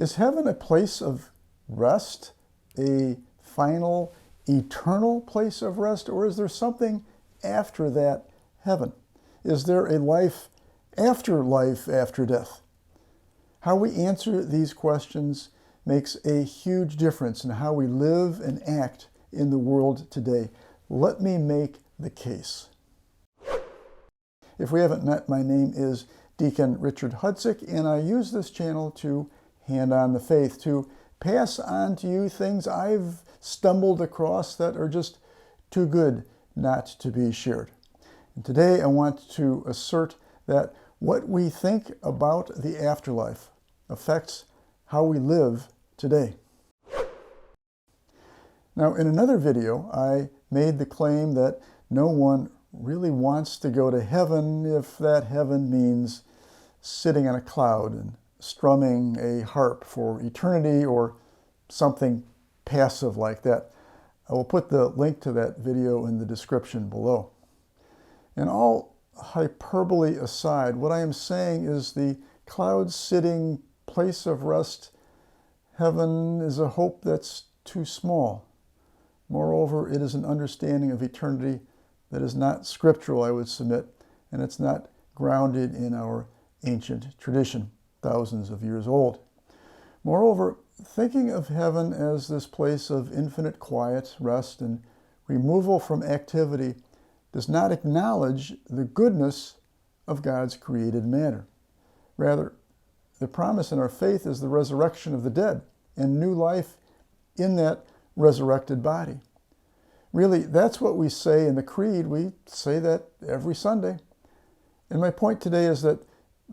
Is heaven a place of rest, a final, eternal place of rest, or is there something after that heaven? Is there a life after death? How we answer these questions makes a huge difference in how we live and act in the world today. Let me make the case. If we haven't met, my name is Deacon Richard Hudzik, and I use this channel to hand on the faith, to pass on to you things I've stumbled across that are just too good not to be shared. And today I want to assert that what we think about the afterlife affects how we live today. Now, in another video, I made the claim that no one really wants to go to heaven if that heaven means sitting on a cloud and strumming a harp for eternity or something passive like that. I will put the link to that video in the description below. And all hyperbole aside, what I am saying is the cloud-sitting place of rest, heaven, is a hope that's too small. Moreover, it is an understanding of eternity that is not scriptural, I would submit, and it's not grounded in our ancient tradition, thousands of years old. Moreover, thinking of heaven as this place of infinite quiet, rest, and removal from activity does not acknowledge the goodness of God's created matter. Rather, the promise in our faith is the resurrection of the dead and new life in that resurrected body. Really, that's what we say in the Creed. We say that every Sunday. And my point today is that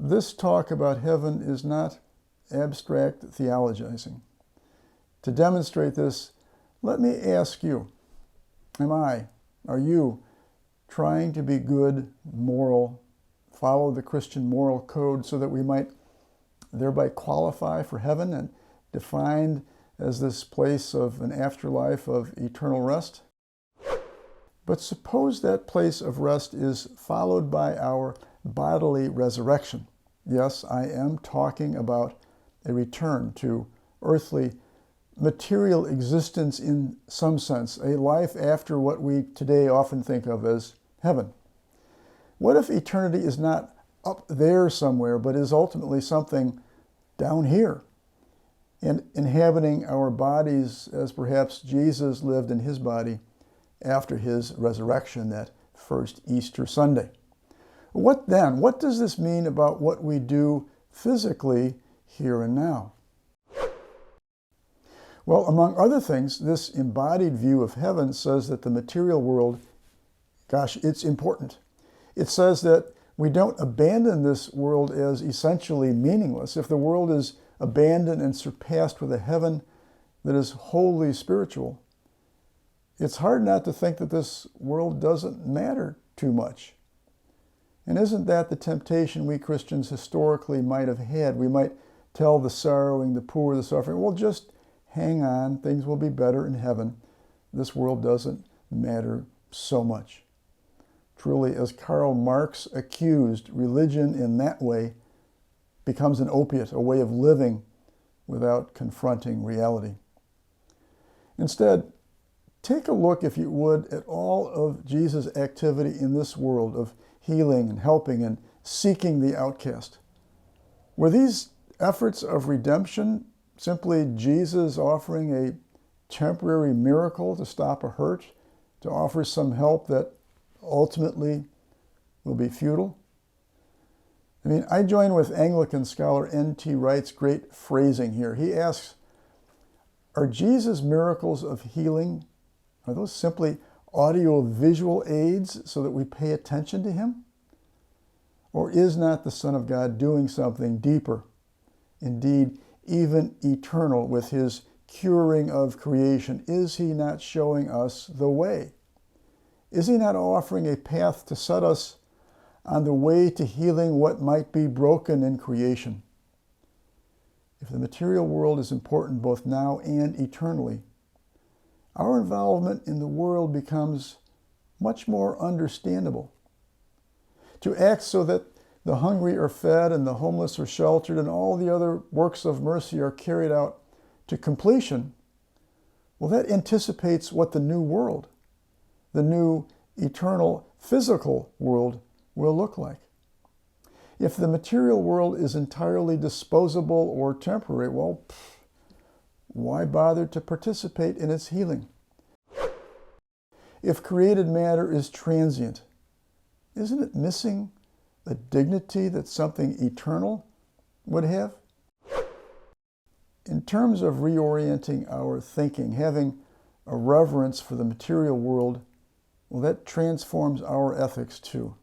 this talk about heaven is not abstract theologizing. To demonstrate this, let me ask you, are you trying to be good, moral, follow the Christian moral code so that we might thereby qualify for heaven and defined as this place of an afterlife of eternal rest? But suppose that place of rest is followed by our bodily resurrection. Yes, I am talking about a return to earthly, material existence in some sense, a life after what we today often think of as heaven. What if eternity is not up there somewhere, but is ultimately something down here, and inhabiting our bodies as perhaps Jesus lived in his body after his resurrection that first Easter Sunday? What then? What does this mean about what we do physically here and now? Well, among other things, this embodied view of heaven says that the material world, gosh, it's important. It says that we don't abandon this world as essentially meaningless. If the world is abandoned and surpassed with a heaven that is wholly spiritual, it's hard not to think that this world doesn't matter too much. And isn't that the temptation we Christians historically might have had? We might tell the sorrowing, the poor, the suffering, well, just hang on, things will be better in heaven. This world doesn't matter so much. Truly, as Karl Marx accused, religion in that way becomes an opiate, a way of living without confronting reality. Instead, take a look, if you would, at all of Jesus' activity in this world of healing and helping and seeking the outcast. Were these efforts of redemption simply Jesus offering a temporary miracle to stop a hurt, to offer some help that ultimately will be futile? I join with Anglican scholar N.T. Wright's great phrasing here. He asks, are Jesus' miracles of healing, are those simply audio-visual aids so that we pay attention to him? Or is not the Son of God doing something deeper, indeed even eternal, with his curing of creation? Is he not showing us the way? Is he not offering a path to set us on the way to healing what might be broken in creation? If the material world is important both now and eternally, our involvement in the world becomes much more understandable. To act so that the hungry are fed and the homeless are sheltered and all the other works of mercy are carried out to completion, well, that anticipates what the new world, the new eternal physical world will look like. If the material world is entirely disposable or temporary, well, why bother to participate in its healing? If created matter is transient, isn't it missing a dignity that something eternal would have? In terms of reorienting our thinking, having a reverence for the material world, well, that transforms our ethics too.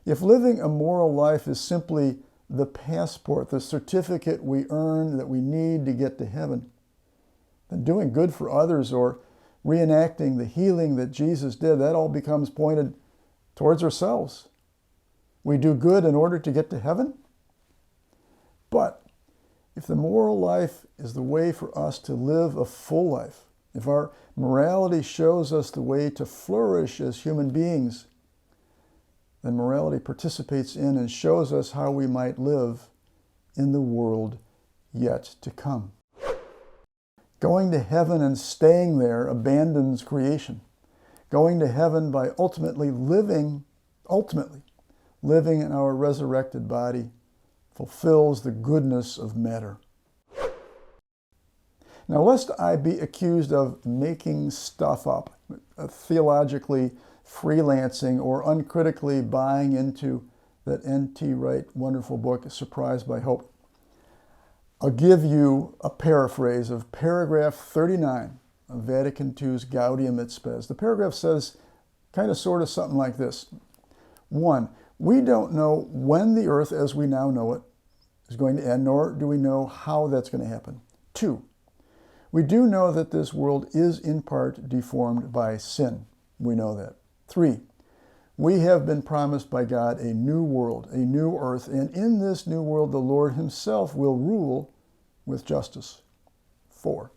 If living a moral life is simply the passport, the certificate we earn that we need to get to heaven, then doing good for others or reenacting the healing that Jesus did, that all becomes pointed towards ourselves. We do good in order to get to heaven? But if the moral life is the way for us to live a full life, if our morality shows us the way to flourish as human beings, then morality participates in and shows us how we might live in the world yet to come. Going to heaven and staying there abandons creation. Going to heaven by ultimately living in our resurrected body fulfills the goodness of matter. Now, lest I be accused of making stuff up, theologically freelancing, or uncritically buying into that N.T. Wright wonderful book, Surprised by Hope, I'll give you a paraphrase of paragraph 39 of Vatican II's Gaudium et Spes. The paragraph says kind of sort of something like this. 1, we don't know when the earth as we now know it is going to end, nor do we know how that's going to happen. 2, we do know that this world is in part deformed by sin. We know that. 3, we have been promised by God a new world, a new earth, and in this new world the Lord himself will rule with justice. 4,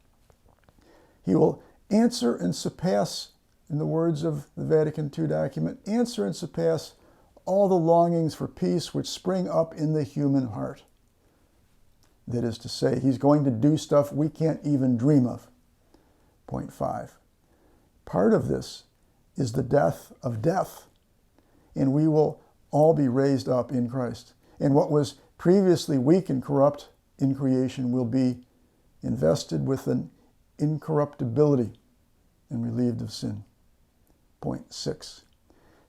he will answer and surpass, in the words of the Vatican II document, answer and surpass all the longings for peace which spring up in the human heart. That is to say, he's going to do stuff we can't even dream of. Point 5, part of this is the death of death, and we will all be raised up in Christ. And what was previously weak and corrupt in creation will be invested with an incorruptibility and relieved of sin. Point 6,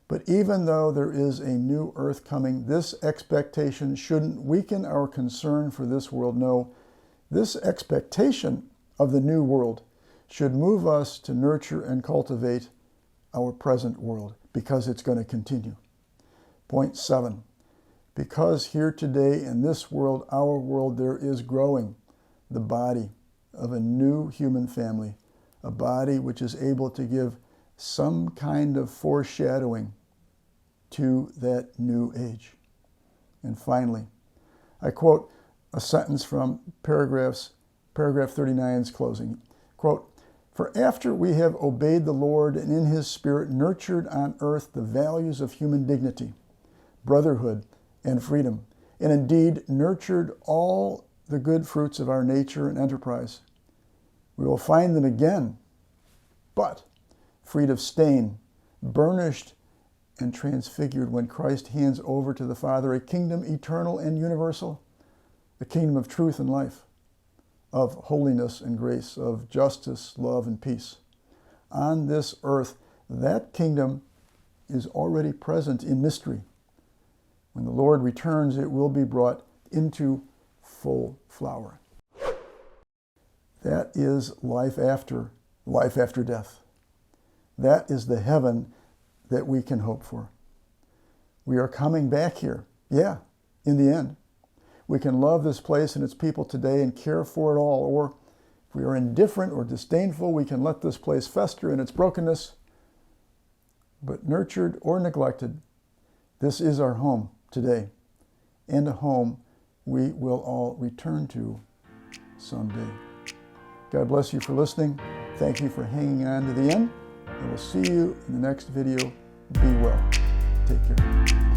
but even though there is a new earth coming, this expectation shouldn't weaken our concern for this world. No, this expectation of the new world should move us to nurture and cultivate our present world, because it's going to continue. Point 7, because here today in this world, our world, there is growing the body of a new human family, a body which is able to give some kind of foreshadowing to that new age. And finally, I quote a sentence from paragraph 39's closing. Quote, for after we have obeyed the Lord and in his Spirit nurtured on earth the values of human dignity, brotherhood, and freedom, and indeed nurtured all the good fruits of our nature and enterprise, we will find them again, but freed of stain, burnished and transfigured when Christ hands over to the Father a kingdom eternal and universal, the kingdom of truth and life, of holiness and grace, of justice, love, and peace. On this earth, that kingdom is already present in mystery. When the Lord returns, it will be brought into full flower. That is life after death. That is the heaven that we can hope for. We are coming back here, yeah, in the end. We can love this place and its people today and care for it all, or if we are indifferent or disdainful, we can let this place fester in its brokenness. But nurtured or neglected, this is our home today, and a home we will all return to someday. God bless you for listening. Thank you for hanging on to the end, and we'll see you in the next video. Be well. Take care.